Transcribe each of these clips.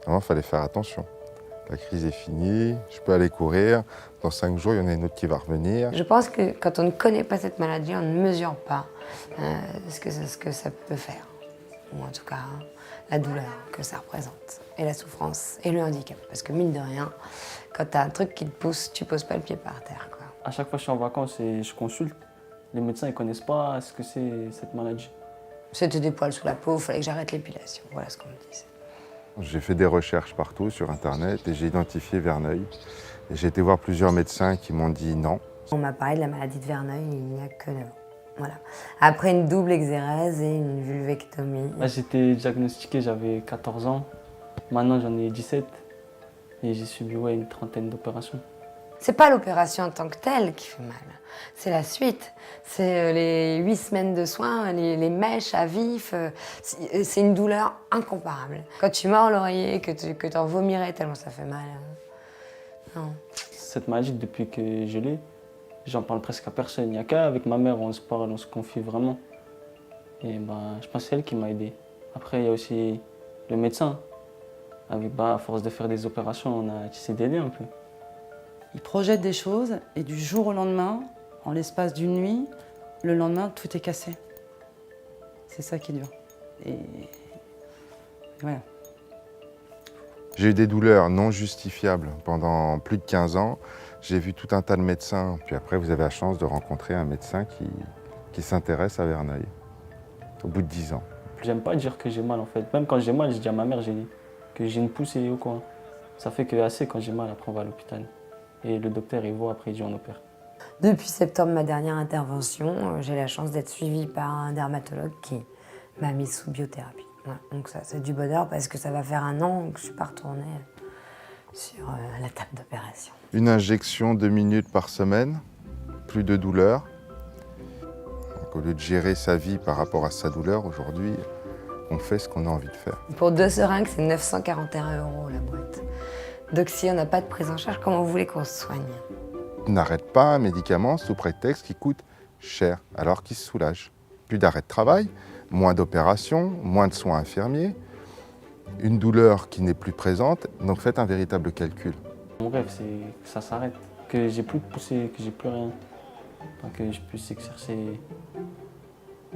Avant, il fallait faire attention. La crise est finie, je peux aller courir. Dans 5 jours, il y en a une autre qui va revenir. Je pense que quand on ne connaît pas cette maladie, on ne mesure pas ce que ça peut faire. Ou en tout cas, la douleur que ça représente, et la souffrance, et le handicap. Parce que mine de rien, quand tu as un truc qui te pousse, tu poses pas le pied par terre, quoi. À chaque fois que je suis en vacances et je consulte, les médecins ne connaissent pas ce que c'est cette maladie. C'était des poils sous la peau, il fallait que j'arrête l'épilation. Voilà ce qu'on me disait. J'ai fait des recherches partout sur Internet et j'ai identifié Verneuil. Et j'ai été voir plusieurs médecins qui m'ont dit non. On m'a parlé de la maladie de Verneuil, il n'y a que 9 ans. Voilà. Après une double exérèse et une vulvectomie. Là, j'étais diagnostiqué, j'avais 14 ans. Maintenant, j'en ai 17. Et j'ai subi une trentaine d'opérations. C'est pas l'opération en tant que telle qui fait mal, c'est la suite. C'est les 8 semaines de soins, les mèches à vif. C'est une douleur incomparable. Quand tu mords l'oreiller, que t'en vomirais tellement ça fait mal. Non. Cette maladie, depuis que je l'ai, j'en parle presque à personne. Il n'y a qu'avec ma mère, on se parle, on se confie vraiment. Et je pense que c'est elle qui m'a aidé. Après, il y a aussi le médecin. À force de faire des opérations, on a tissé des liens un peu. Il projette des choses et du jour au lendemain, en l'espace d'une nuit, le lendemain, tout est cassé. C'est ça qui est dur. Et voilà. J'ai eu des douleurs non justifiables pendant plus de 15 ans. J'ai vu tout un tas de médecins. Puis après, vous avez la chance de rencontrer un médecin qui s'intéresse à Verneuil, au bout de 10 ans. J'aime pas dire que j'ai mal en fait. Même quand j'ai mal, je dis à ma mère que j'ai une poussée ou quoi. Ça fait que assez quand j'ai mal, après on va à l'hôpital. Et le docteur, il voit, après il dit on opère. Depuis septembre, ma dernière intervention, j'ai la chance d'être suivie par un dermatologue qui m'a mise sous biothérapie. Voilà. Donc ça, c'est du bonheur parce que ça va faire 1 an que je ne suis pas retournée sur la table d'opération. Une injection 2 minutes par semaine, plus de douleur. Donc, au lieu de gérer sa vie par rapport à sa douleur, aujourd'hui, on fait ce qu'on a envie de faire. Pour 2 seringues, c'est 941 € la boîte. Donc si on n'a pas de prise en charge, comment vous voulez qu'on se soigne? On n'arrête pas un médicament sous prétexte qui coûte cher, alors qu'il se soulage. Plus d'arrêt de travail, moins d'opérations, moins de soins infirmiers, une douleur qui n'est plus présente, donc faites un véritable calcul. Mon rêve, c'est que ça s'arrête, que j'ai plus de poussée, que j'ai plus rien. Que je puisse exercer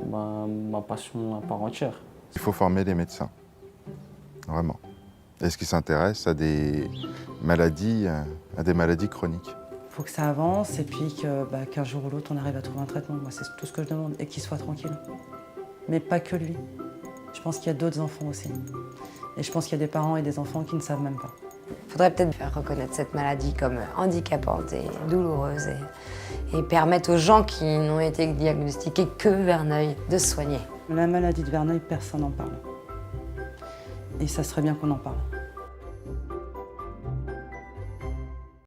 ma passion à part entière. Il faut former les médecins, vraiment. Est-ce qu'ils s'intéressent à des maladies chroniques? Il faut que ça avance et puis qu'un jour ou l'autre, on arrive à trouver un traitement. Moi, c'est tout ce que je demande. Et qu'il soit tranquille. Mais pas que lui. Je pense qu'il y a d'autres enfants aussi. Et je pense qu'il y a des parents et des enfants qui ne savent même pas. Il faudrait peut-être faire reconnaître cette maladie comme handicapante et douloureuse et permettre aux gens qui n'ont été diagnostiqués que Verneuil de se soigner. La maladie de Verneuil, personne n'en parle. Et ça serait bien qu'on en parle.